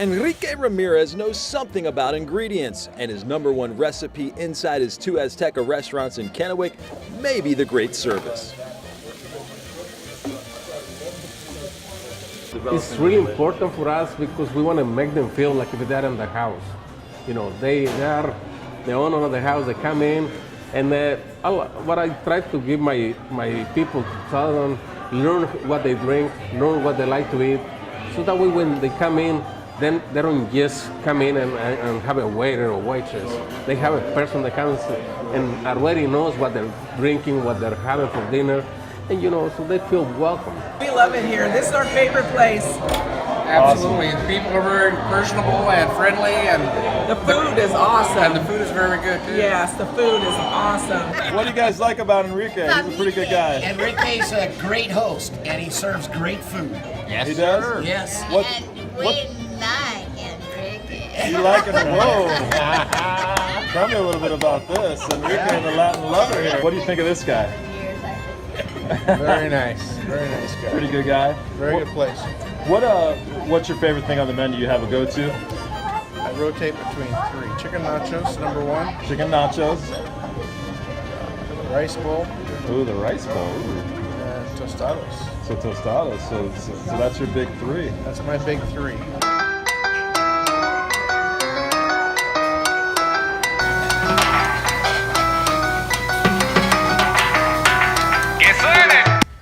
Enrique Ramirez knows something about ingredients, and his #1 recipe inside his 2 Azteca restaurants in Kennewick may be the great service. It's really important for us because we want to make them feel like if they're in the house. You know, they are the owner of the house. They come in, and what I try to give my people to tell them, learn what they drink, learn what they like to eat, so that way when they come in, then they don't just come in and have a waiter or waitress. They have a person that comes and already knows what they're drinking, what they're having for dinner, and so they feel welcome. We love it here. This is our favorite place. Absolutely. Awesome. People are very personable and friendly, and the food is awesome. And the food is very good too. Yes, the food is awesome. What do you guys like about Enrique? He's a pretty good guy. Enrique's a great host, and he serves great food. Yes, he does. Yes. What? Like Enrique. You like him? Whoa! Tell me a little bit about this. Enrique, the Latin lover here. What do you think of this guy? Very nice. Very nice guy. Pretty good guy. Very good place. What's your favorite thing on the menu? You have a go-to? I rotate between 3. Chicken nachos, #1. Chicken nachos. Rice bowl. Ooh, the rice bowl. Ooh. And tostados. So tostados. So that's your big 3. That's my big 3.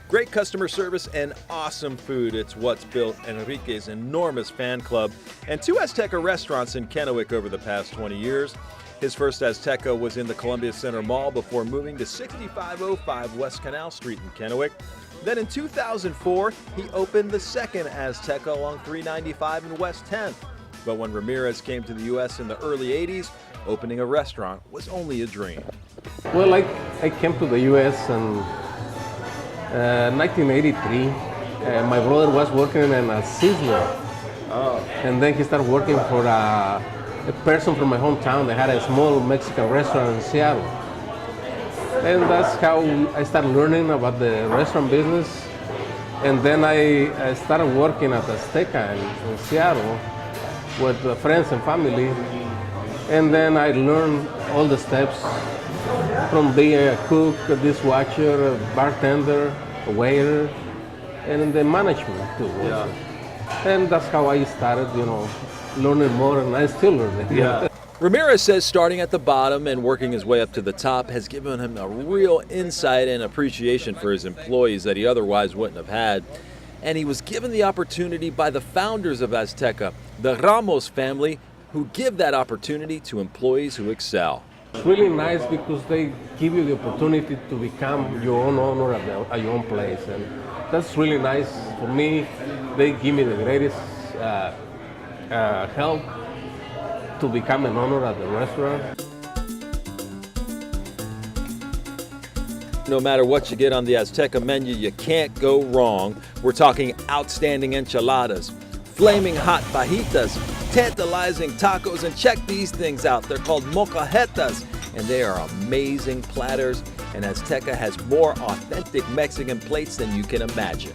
Great customer service and awesome food. It's what's built Enrique's enormous fan club and 2 Azteca restaurants in Kennewick over the past 20 years. His first Azteca was in the Columbia Center Mall before moving to 6505 West Canal Street in Kennewick. Then in 2004, he opened the second Azteca along 395 and West 10th. But when Ramirez came to the U.S. in the early 80s, opening a restaurant was only a dream. Well, I came to the U.S. in 1983. My brother was working in a Sizzler. Oh. And then he started working for a person from my hometown that had a small Mexican restaurant in Seattle. And that's how I started learning about the restaurant business. And then I started working at Azteca in Seattle with friends and family. And then I learned all the steps from being a cook, a dishwasher, a bartender, a waiter, and the management too. Yeah. And that's how I started, learning more, and I still learn. Yeah. Ramirez says starting at the bottom and working his way up to the top has given him a real insight and appreciation for his employees that he otherwise wouldn't have had. And he was given the opportunity by the founders of Azteca, the Ramos family, who give that opportunity to employees who excel. It's really nice because they give you the opportunity to become your own owner at your own place, and that's really nice for me. They give me the greatest help to become an owner at the restaurant. No matter what you get on the Azteca menu, you can't go wrong. We're talking outstanding enchiladas, flaming hot fajitas, tantalizing tacos, and check these things out. They're called molcajetas, and they are amazing platters, and Azteca has more authentic Mexican plates than you can imagine.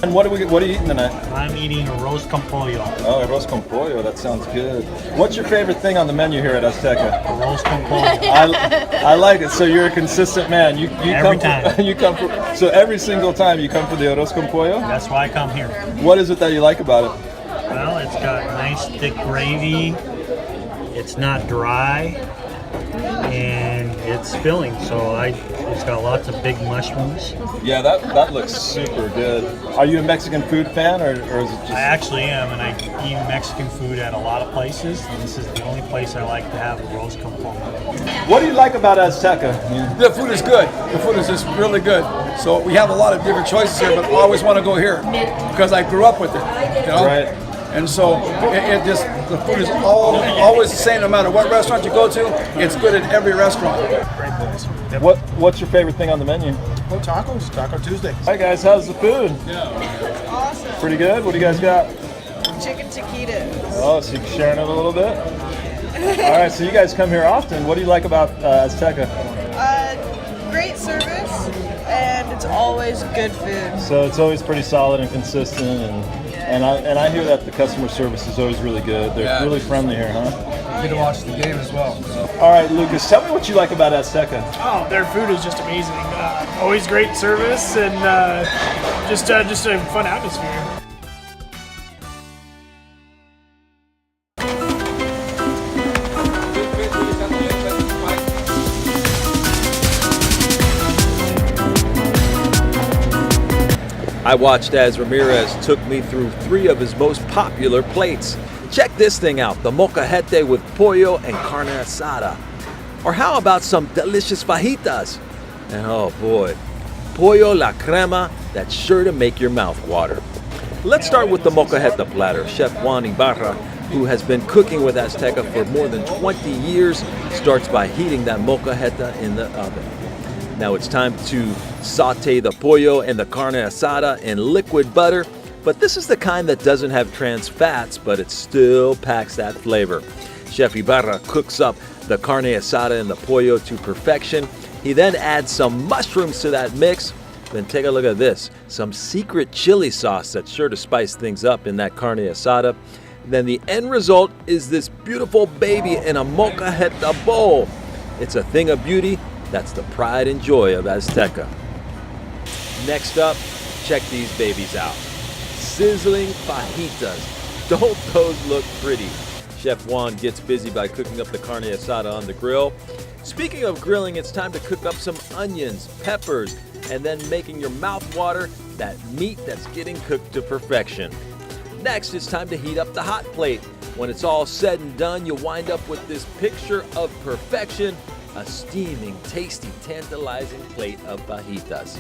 And what are you eating tonight? I'm eating a roast con pollo. Oh, arroz con pollo, that sounds good. What's your favorite thing on the menu here at Azteca? A roast con pollo. I like it, so you're a consistent man. Every time. So every single time you come for the arroz con pollo? That's why I come here. What is it that you like about it? Well, it's got nice thick gravy. It's not dry, and it's filling. So it's got lots of big mushrooms. Yeah, that looks super good. Are you a Mexican food fan, or is it just? I actually am, and I eat Mexican food at a lot of places. And this is the only place I like to have a roast con pollo. What do you like about Azteca? The food is good. The food is just really good. So we have a lot of different choices here, but I always want to go here because I grew up with it. Right. And so the food is always the same no matter what restaurant you go to. It's good at every restaurant. Great place. Yep. What's your favorite thing on the menu? Oh, tacos. Taco Tuesday. Hi guys, how's the food? Awesome. Pretty good? What do you guys got? Chicken taquitos. Oh, so you're sharing it a little bit? All right, so you guys come here often. What do you like about Azteca? Great service, and it's always good food. So it's always pretty solid and consistent, and And I hear that the customer service is always really good. They're Yeah. really friendly here, huh? Good to watch the game as well. So. All right, Lucas, tell me what you like about Azteca. Oh, their food is just amazing. Always great service and just a fun atmosphere. I watched as Ramirez took me through 3 of his most popular plates. Check this thing out, the molcajete with pollo and carne asada. Or how about some delicious fajitas? And oh boy, pollo la crema, that's sure to make your mouth water. Let's start with the molcajete platter. Chef Juan Ibarra, who has been cooking with Azteca for more than 20 years, starts by heating that molcajete in the oven. Now it's time to saute the pollo and the carne asada in liquid butter, but this is the kind that doesn't have trans fats, but it still packs that flavor. Chef Ibarra cooks up the carne asada and the pollo to perfection. He then adds some mushrooms to that mix. Then take a look at this, some secret chili sauce that's sure to spice things up in that carne asada. Then the end result is this beautiful baby in a molcajete bowl. It's a thing of beauty. That's the pride and joy of Azteca. Next up, check these babies out. Sizzling fajitas. Don't those look pretty? Chef Juan gets busy by cooking up the carne asada on the grill. Speaking of grilling, it's time to cook up some onions, peppers, and then making your mouth water, that meat that's getting cooked to perfection. Next, it's time to heat up the hot plate. When it's all said and done, you'll wind up with this picture of perfection, a steaming, tasty, tantalizing plate of fajitas.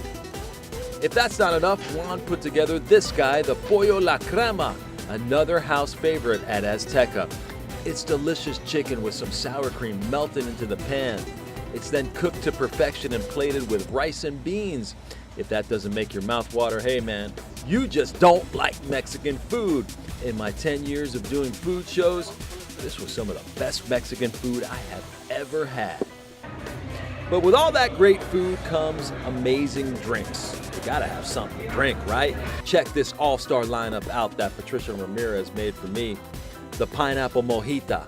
If that's not enough, Juan put together this guy, the pollo la crema, another house favorite at Azteca. It's delicious chicken with some sour cream melted into the pan. It's then cooked to perfection and plated with rice and beans. If that doesn't make your mouth water, hey man, you just don't like Mexican food. In my 10 years of doing food shows, this was some of the best Mexican food I have ever had. But with all that great food comes amazing drinks. You gotta have something to drink, right? Check this all-star lineup out that Patricia Ramirez made for me. The pineapple mojita,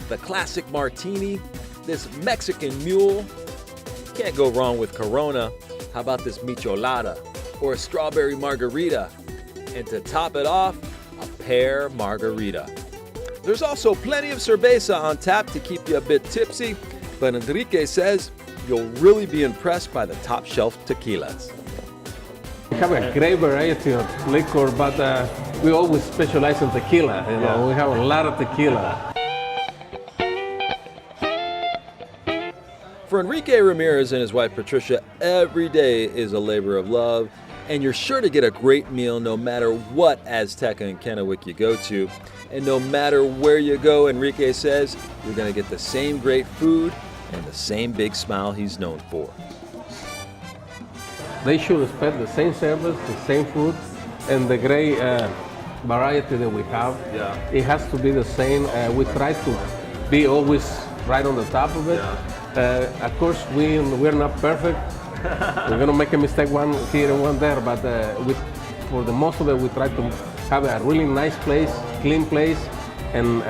the classic martini, this Mexican mule. Can't go wrong with Corona. How about this michelada or a strawberry margarita? And to top it off, a pear margarita. There's also plenty of cerveza on tap to keep you a bit tipsy, but Enrique says you'll really be impressed by the top shelf tequilas. We have a great variety of liquor, but we always specialize in tequila. You know, we have a lot of tequila. For Enrique Ramirez and his wife Patricia, every day is a labor of love, and you're sure to get a great meal no matter what Azteca and Kennewick you go to. And no matter where you go, Enrique says you're going to get the same great food and the same big smile he's known for. They should expect the same service, the same food, and the great variety that we have. Yeah. It has to be the same. We try to be always right on the top of it. Of course, we're not perfect. We're gonna make a mistake one here and one there, but for the most of it, we try to have a really nice place, clean place, and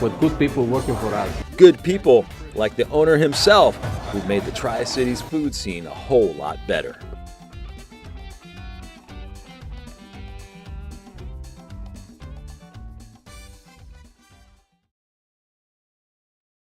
with good people working for us. Good people like the owner himself, who've made the Tri-Cities food scene a whole lot better.